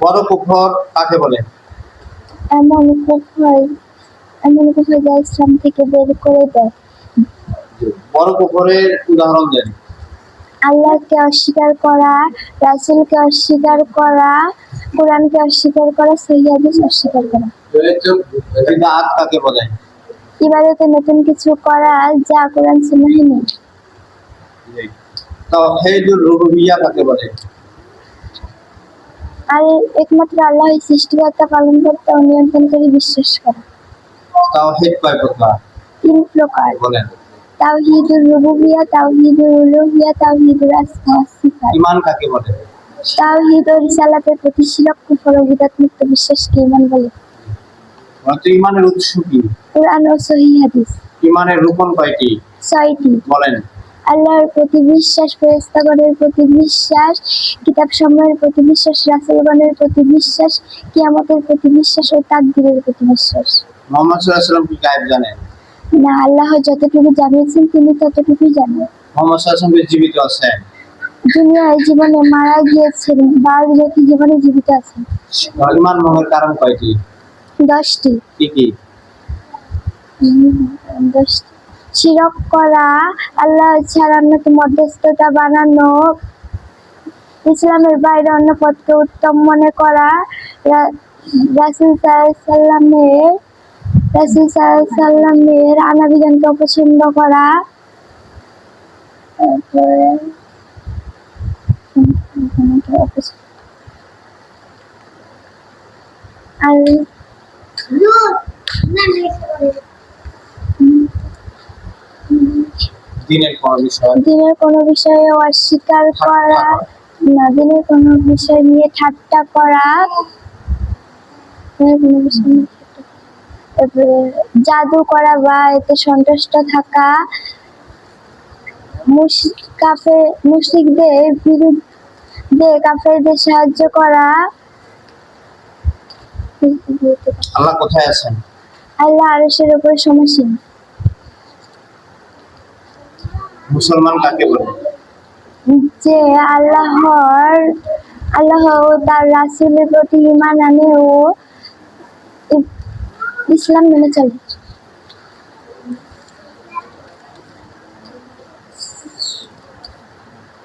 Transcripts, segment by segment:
বড় কুফর কাকে বলে? এমন কুফর যা ইসলাম থেকে বের করে দেয়। বড় কুফরের উদাহরণ দেন। আল্লাহকে অস্বীকার করা, রাসূলকে অস্বীকার করা, কোরআনকে অস্বীকার করা, সহিহ হাদিস অস্বীকার করা। বিদআত কাকে বলে? ইবাদতে নতুন কিছু করা যা কোরআন সুন্নাহে নেই। তাওহীদুর রুবুবিয়্যাহ কাকে বলে? আর একমাত্র আল্লাহই সৃষ্টিকর্তা, পালনকর্তা ও নিয়ন্ত্রণকারী বিশ্বাস করা। তাওহীদ কয় প্রকার? 3 প্রকার। বলেন। তাওহীদুর রুবুবিয়্যাহ, তাওহীদুল উলুহিয়্যাহ, তাওহীদুল আসমা ওয়াস সিফাত। ঈমান কাকে বলে? তাওহীদ ও রিসালাতের প্রতি শিরক, কুফর ও বিদআত মুক্ত বিশ্বাসকে ঈমান বলে। ঈমানের উৎস কি? কোরআন ও সহিহ হাদিস। ঈমানের রুকন কয়টি? 6টি। বলেন। আল্লাহর প্রতি বিশ্বাস, ফেরেশতাগণের প্রতি বিশ্বাস, কিতাবসমূহের প্রতি বিশ্বাস, রাসূলগণের প্রতি বিশ্বাস, কিয়ামতের প্রতি বিশ্বাস ও তাকদীরের প্রতি বিশ্বাস। মুহাম্মদ সাল্লাল্লাহু আলাইহি ওয়াসাল্লাম কি গায়েব জানেন? না, আল্লাহ যতটুকু জানিয়েছেন তিনি ততটুকুই জানেন। মুহাম্মদ সাল্লাল্লাহু আলাইহি ওয়াসাল্লাম জীবিত আছেন? দুনিয়ায় জীবনে মারা গিয়েছেন, বারজাকি জীবনে জীবিত আছেন। ঈমান ভঙ্গের কারণ কয়টি? 10টি। কি কি? 10টি। শিরক করা, আল্লাহ ছাড়া অন্যকে মধ্যস্থতা বানানো, ইসলামের বাইরে অন্য পথকে উত্তম মনে করা, রাসূল সাল্লাল্লাহু আলাইহি আনা বিধানকে অপছন্দ করা, আর দিনের কোনো বিষয়ে অস্বীকার করা, না, দিনের কোনো বিষয় নিয়ে ঠাট্টা করা, তারপরে জাদু করা বা এতে সন্তুষ্ট থাকা, মুশরিকদের বিরুদ্ধে কাফেরদের সাহায্য করা। আল্লাহ কোথায় আছেন? আল্লাহ আরশের উপর সমাসীন। মুসলমান কাকে বলে? যে আল্লাহ ও তার রাসূলের প্রতি ঈমান আনে ও ইসলাম মেনে চলে।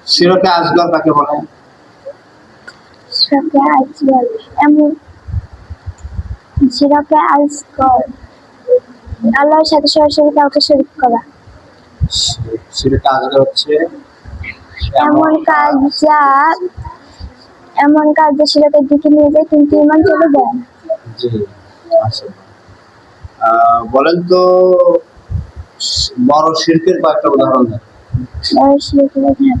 শিরকে আসগর কাকে বলে? শিরকে আসগর আল্লাহর সাথে সরাসরি কাউকে শরীক করা। শিরকে আসগর হচ্ছে এমন কাজ যা শিরকের দিকে নিয়ে যায় কিন্তু ঈমান চলে যায় না। জি, আচ্ছা। বলেন তো বড় শিরকের কয়েকটা উদাহরণ দেন। বড় শিরকের উদাহরণ: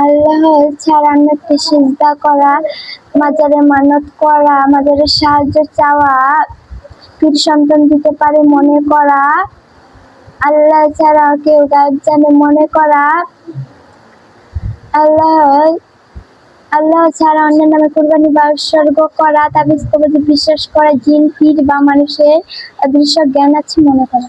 আল্লাহ ছাড়া অন্যকে সিজদা করা, মাজারে মানত করা, মাজারের সাহায্য চাওয়া, পীর সন্তান দিতে পারে মনে করা, আল্লাহ ছাড়া কেউ গায়েব জানে মনে করা, আল্লাহ ছাড়া অন্যের নামে কুরবানি বা উৎসর্গ করা, তাবিজ কবজে বিশ্বাস করা, জিন, পীর বা মানুষের অদৃশ্য জ্ঞান আছে মনে করা।